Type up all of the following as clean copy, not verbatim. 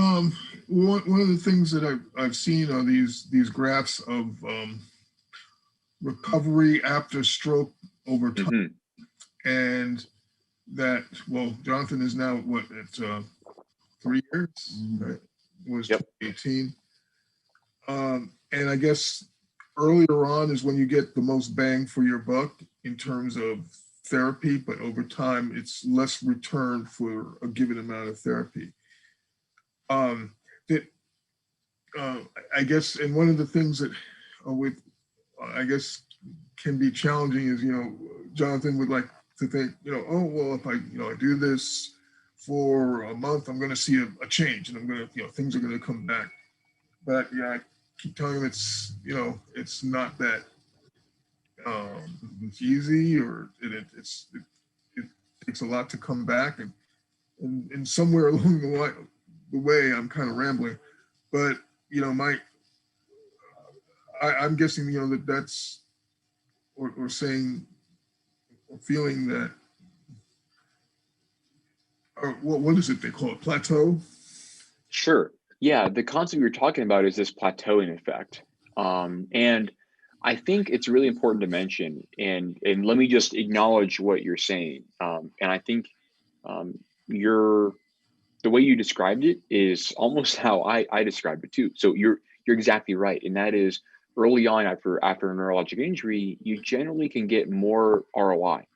Um, one of the things that I've seen are these graphs of recovery after stroke over time, Hmm. and that, well, Jonathan is now what, at 3 years, right? Was Yep. 2018. And I guess earlier on is when you get the most bang for your buck in terms of therapy, but over time it's less return for a given amount of therapy. Um, that I guess, and one of the things that with I guess can be challenging is, Jonathan would like to think, oh well, if I do this for a month, I'm going to see a change, and I'm going to, things are going to come back. But yeah, I keep telling him it's not that it's easy, or it takes a lot to come back, and somewhere along the way, I'm kind of rambling, but my I'm guessing that's or saying or feeling that, or what is it they call it, plateau? Sure. Yeah, the concept you're talking about is this plateauing effect. And I think it's really important to mention, and let me just acknowledge what you're saying. And I think um, you're the way you described it is almost how I described it too. So you're exactly right, and that is early on after a neurologic injury, you generally can get more ROI.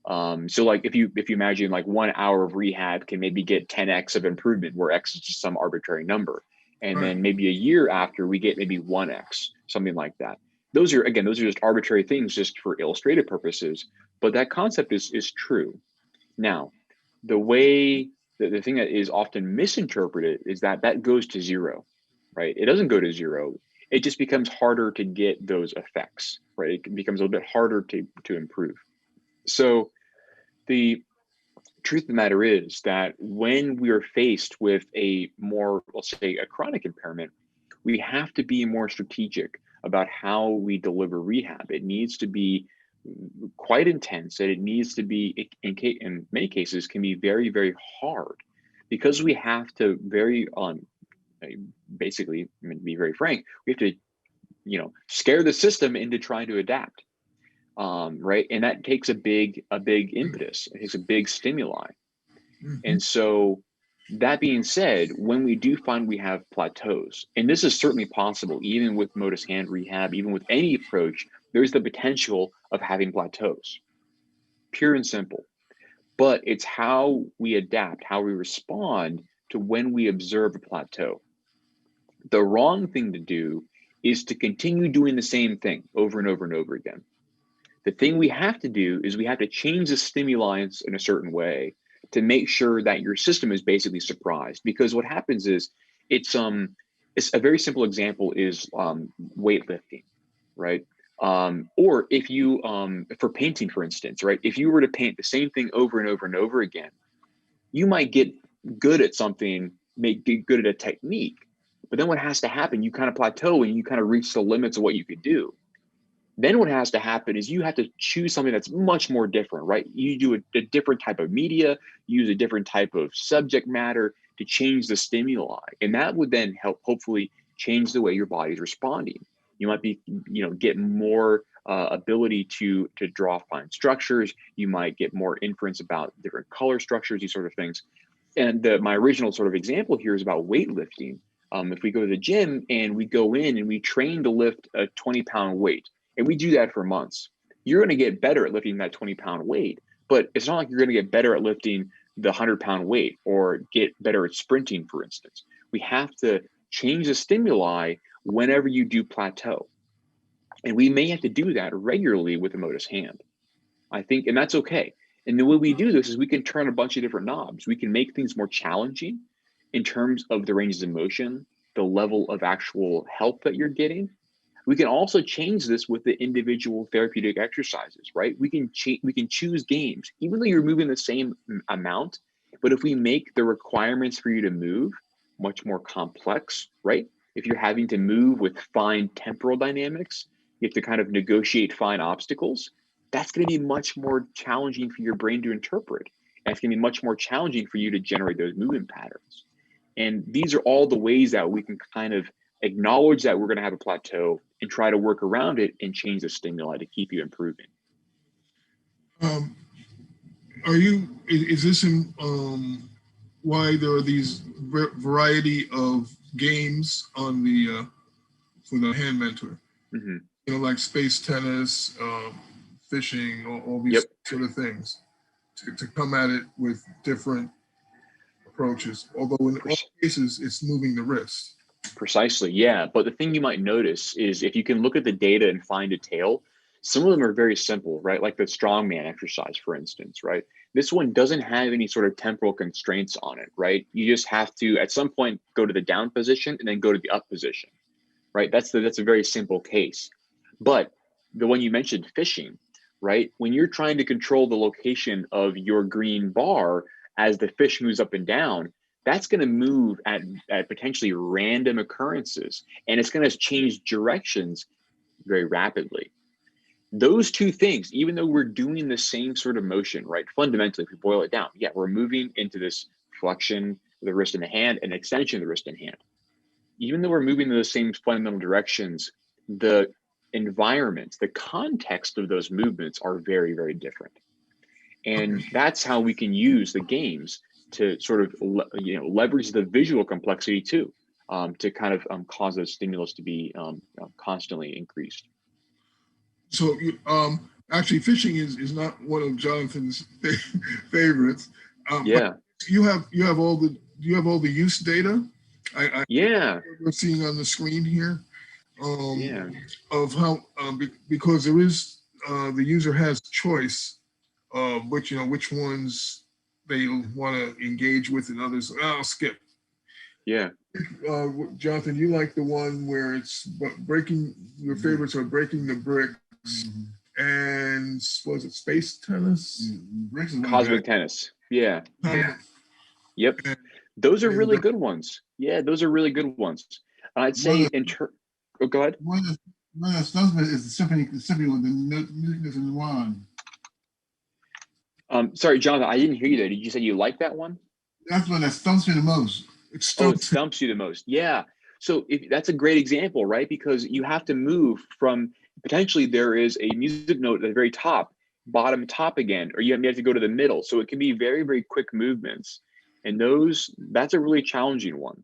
So like if you imagine like 1 hour of rehab can maybe get 10x of improvement, where X is just some arbitrary number. And Right. then maybe a year after we get maybe 1x, something like that. Those are just arbitrary things just for illustrative purposes, but that concept is true. Now, the way the thing that is often misinterpreted is that that goes to zero, right? It doesn't go to zero. It just becomes harder to get those effects, right? It becomes a little bit harder to improve. So the truth of the matter is that when we are faced with a more, let's say, a chronic impairment, we have to be more strategic about how we deliver rehab. It needs to be quite intense, and it needs to be, in many cases, can be very, very hard because we have to basically, I mean, to be very frank, we have to, scare the system into trying to adapt. Right, and that takes a big impetus. It takes a big stimuli. Mm-hmm. And so, that being said, when we do find we have plateaus, and this is certainly possible, even with Motus hand rehab, even with any approach, there's the potential of having plateaus, pure and simple. But it's how we adapt, how we respond to when we observe a plateau. The wrong thing to do is to continue doing the same thing over and over and over again. The thing we have to do is we have to change the stimuli in a certain way to make sure that your system is basically surprised. Because what happens is it's it's a very simple example is weightlifting, right? Or if you for painting, for instance, right? If you were to paint the same thing over and over and over again, you might get good at something, get good at a technique, but then what has to happen? You kind of plateau and you kind of reach the limits of what you could do. Then what has to happen is you have to choose something that's much more different, right? You do a different type of media, use a different type of subject matter to change the stimuli. And that would then help hopefully change the way your body is responding. You might be, get more ability to draw fine structures. You might get more inference about different color structures, these sort of things. And my original sort of example here is about weightlifting. If we go to the gym and we go in and we train to lift a 20-pound weight, and we do that for months, you're going to get better at lifting that 20-pound weight. But it's not like you're going to get better at lifting the 100-pound weight or get better at sprinting, for instance. We have to change the stimuli whenever you do plateau. And we may have to do that regularly with a Motus hand. I think, and that's okay. And the way we do this is we can turn a bunch of different knobs. We can make things more challenging in terms of the ranges of motion, the level of actual help that you're getting. We can also change this with the individual therapeutic exercises, right? We can choose games, even though you're moving the same amount. But if we make the requirements for you to move much more complex, right? If you're having to move with fine temporal dynamics, you have to kind of negotiate fine obstacles. That's going to be much more challenging for your brain to interpret. And it's going to be much more challenging for you to generate those movement patterns. And these are all the ways that we can kind of acknowledge that we're going to have a plateau and try to work around it and change the stimuli to keep you improving. Um, is this in, why there are these variety of games on the, for the hand mentor? Mm-hmm. You know, like space tennis, fishing, all these sort of things to come at it with different approaches. Although in all cases, it's moving the wrist. Precisely, yeah. But the thing you might notice is if you can look at the data and find a tail, some of them are very simple, right? Like the strongman exercise, for instance, right? This one doesn't have any sort of temporal constraints on it, right? You just have to, at some point, go to the down position and then go to the up position, right? That's a very simple case. But the one you mentioned, fishing, right? When you're trying to control the location of your green bar as the fish moves up and down, that's going to move at potentially random occurrences, and it's going to change directions very rapidly. Those two things, even though we're doing the same sort of motion, right? Fundamentally, if we boil it down, yeah, we're moving into this flexion of the wrist and the hand and extension of the wrist and hand. Even though we're moving in the same fundamental directions, the environment, the context of those movements are very, very different. And that's how we can use the games to sort of, leverage the visual complexity too, to kind of cause those stimulus to be constantly increased. So, actually, fishing is not one of Jonathan's favorites. Yeah. But you have all the use data. We're seeing on the screen here. Of how because there is the user has choice of which ones they want to engage with and others. I'll skip. Yeah. Jonathan, you like the one where it's breaking. Your favorites are breaking the bricks and was it space tennis? Cosmic tennis. Yeah. Yep. Those are really good ones. Yeah, those are really good ones. I'd say oh, go ahead. One that stuns me is the symphony with the music in the one. Sorry, Jonathan, I didn't hear you there. Did you say you like that one? That's one that stumps me the most. It stumps you the most. Yeah. So that's a great example, right? Because you have to move from potentially there is a music note at the very top, bottom, top again, or you have to go to the middle. So it can be very, very quick movements. And that's a really challenging one.